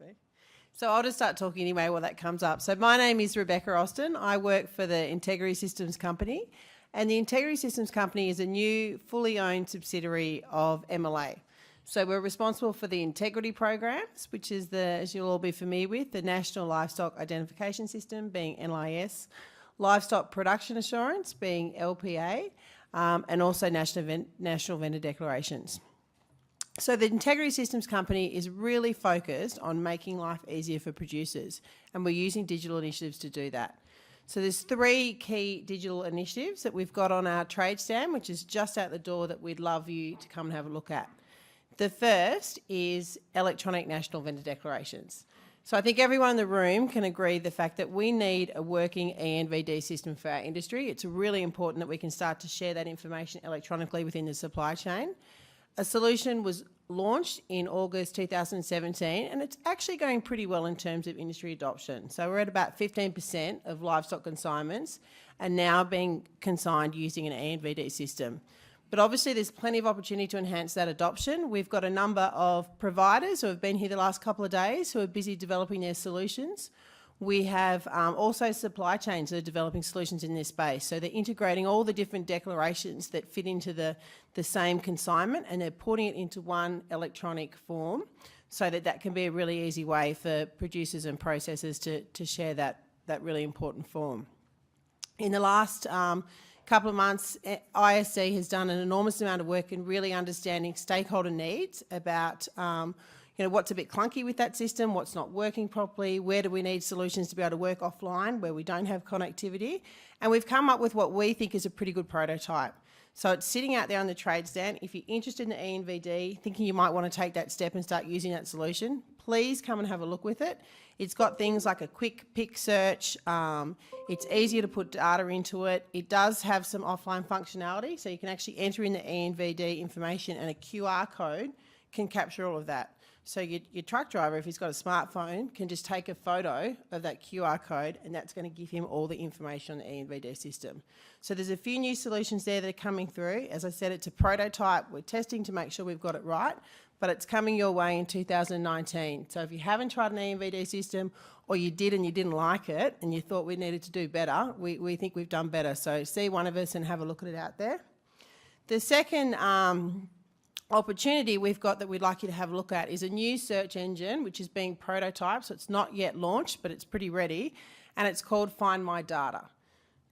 Okay. So I'll just start talking anyway while that comes up. So my name is Rebecca Austin. I work for the Integrity Systems Company, and the Integrity Systems Company is a new fully owned subsidiary of MLA. So we're responsible for the integrity programs, which is as you'll all be familiar with, the National Livestock Identification System being NLIS, Livestock Production Assurance being LPA, and also National Vendor Declarations. So the Integrity Systems Company is really focused on making life easier for producers, and we're using digital initiatives to do that. So there's 3 key digital initiatives that we've got on our trade stand, which is just out the door, that we'd love you to come and have a look at. The first is electronic national vendor declarations. So I think everyone in the room can agree the fact that we need a working ENVD system for our industry. It's really important that we can start to share that information electronically within the supply chain. A solution was launched in August 2017, and it's actually going pretty well in terms of industry adoption. So we're at about 15% of livestock consignments are now being consigned using an ENVD system. But obviously there's plenty of opportunity to enhance that adoption. We've got a number of providers who have been here the last couple of days who are busy developing their solutions. We have also supply chains that are developing solutions in this space. So they're integrating all the different declarations that fit into the same consignment, and they're putting it into one electronic form so that can be a really easy way for producers and processors to share that really important form. In the last couple of months, ISC has done an enormous amount of work in really understanding stakeholder needs about what's a bit clunky with that system, what's not working properly, where do we need solutions to be able to work offline where we don't have connectivity. And we've come up with what we think is a pretty good prototype. So it's sitting out there on the trade stand. If you're interested in the ENVD, thinking you might want to take that step and start using that solution, please come and have a look with it. It's got things like a quick pick search. It's easier to put data into it. It does have some offline functionality, so you can actually enter in the ENVD information, and a QR code can capture all of that. So your truck driver, if he's got a smartphone, can just take a photo of that QR code, and that's going to give him all the information on the ENVD system. So there's a few new solutions there that are coming through. As I said, it's a prototype. We're testing to make sure we've got it right, but it's coming your way in 2019. So if you haven't tried an ENVD system, or you did and you didn't like it and you thought we needed to do better, we think we've done better. So see one of us and have a look at it out there. The second opportunity we've got that we'd like you to have a look at is a new search engine which is being prototyped, so it's not yet launched but it's pretty ready, and it's called Find My Data.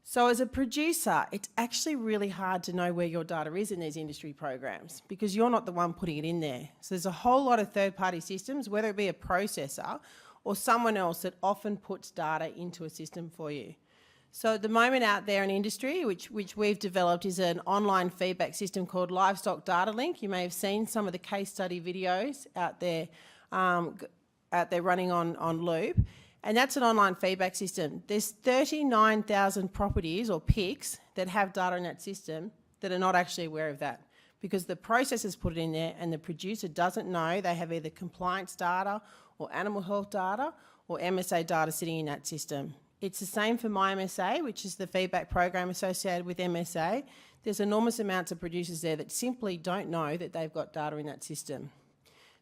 So as a producer, it's actually really hard to know where your data is in these industry programs because you're not the one putting it in there. So there's a whole lot of third-party systems, whether it be a processor or someone else, that often puts data into a system for you. So at the moment out there in industry, which we've developed, is an online feedback system called Livestock Data Link. You may have seen some of the case study videos out there running on Loop. And that's an online feedback system. There's 39,000 properties or PICs that have data in that system that are not actually aware of that because the processors put it in there and the producer doesn't know they have either compliance data or animal health data or MSA data sitting in that system. It's the same for MyMSA, which is the feedback program associated with MSA. There's enormous amounts of producers there that simply don't know that they've got data in that system.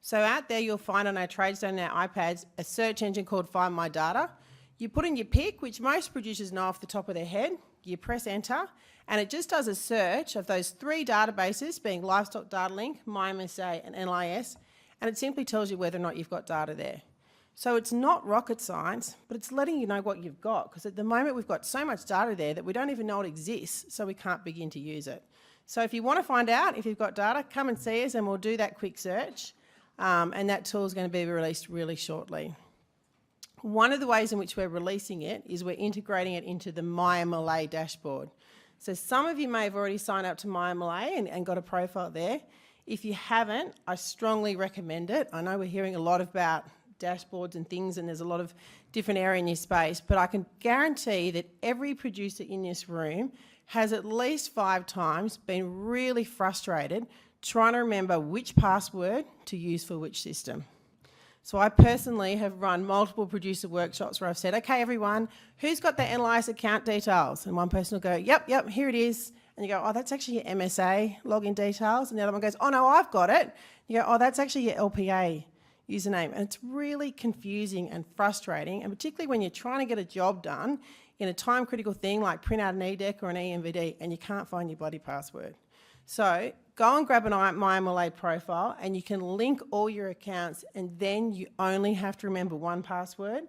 So out there you'll find on our TradeStone and our iPads a search engine called Find My Data. You put in your pick, which most producers know off the top of their head, you press enter, and it just does a search of those 3 databases, being Livestock Data Link, MyMSA and NLIS, and it simply tells you whether or not you've got data there. So it's not rocket science, but it's letting you know what you've got, because at the moment we've got so much data there that we don't even know it exists, so we can't begin to use it. So if you want to find out if you've got data, come and see us and we'll do that quick search, and that tool is going to be released really shortly. One of the ways in which we're releasing it is we're integrating it into the MyMLA dashboard. So some of you may have already signed up to MyMLA and got a profile there. If you haven't, I strongly recommend it. I know we're hearing a lot about dashboards and things, and there's a lot of different area in this space, but I can guarantee that every producer in this room has at least 5 times been really frustrated trying to remember which password to use for which system. So I personally have run multiple producer workshops where I've said, okay everyone, who's got their NLIS account details? And one person will go, yep, here it is. And you go, oh, that's actually your MSA login details. And the other one goes, oh no, I've got it. You go, oh, that's actually your LPA. username. And it's really confusing and frustrating, and particularly when you're trying to get a job done in a time-critical thing like print out an eDeck or an EMVD and you can't find your bloody password. So go and grab an MyMLA profile and you can link all your accounts, and then you only have to remember one password,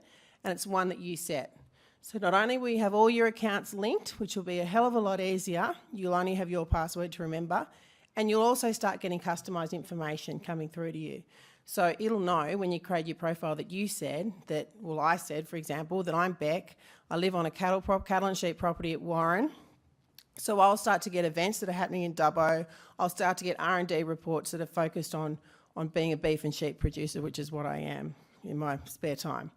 and it's one that you set. So not only will you have all your accounts linked, which will be a hell of a lot easier, you'll only have your password to remember, and you'll also start getting customised information coming through to you. So it'll know when you create your profile that you said that, well, I said, for example, that I'm Beck, I live on a cattle and sheep property at Warren. So I'll start to get events that are happening in Dubbo. I'll start to get R&D reports that are focused on being a beef and sheep producer, which is what I am in my spare time.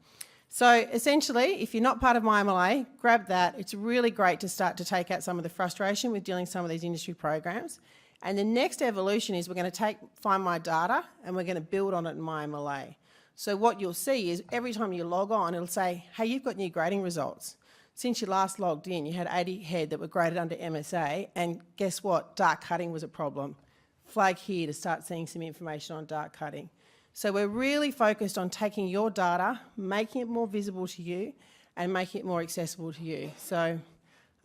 So essentially, if you're not part of MyMLA, grab that. It's really great to start to take out some of the frustration with dealing with some of these industry programs. And the next evolution is we're going to Find My Data and we're going to build on it in MyMLA. So what you'll see is every time you log on, it'll say, hey, you've got new grading results. Since you last logged in, you had 80 head that were graded under MSA, and guess what? Dark cutting was a problem. Flag here to start seeing some information on dark cutting. So we're really focused on taking your data, making it more visible to you, and making it more accessible to you. So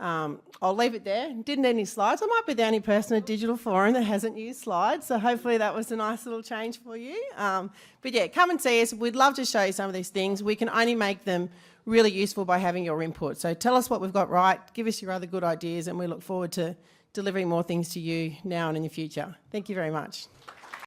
I'll leave it there. Didn't need any slides. I might be the only person at Digital Forum that hasn't used slides, so hopefully that was a nice little change for you. But yeah, come and see us. We'd love to show you some of these things. We can only make them really useful by having your input. So tell us what we've got right, give us your other good ideas, and we look forward to delivering more things to you now and in the future. Thank you very much.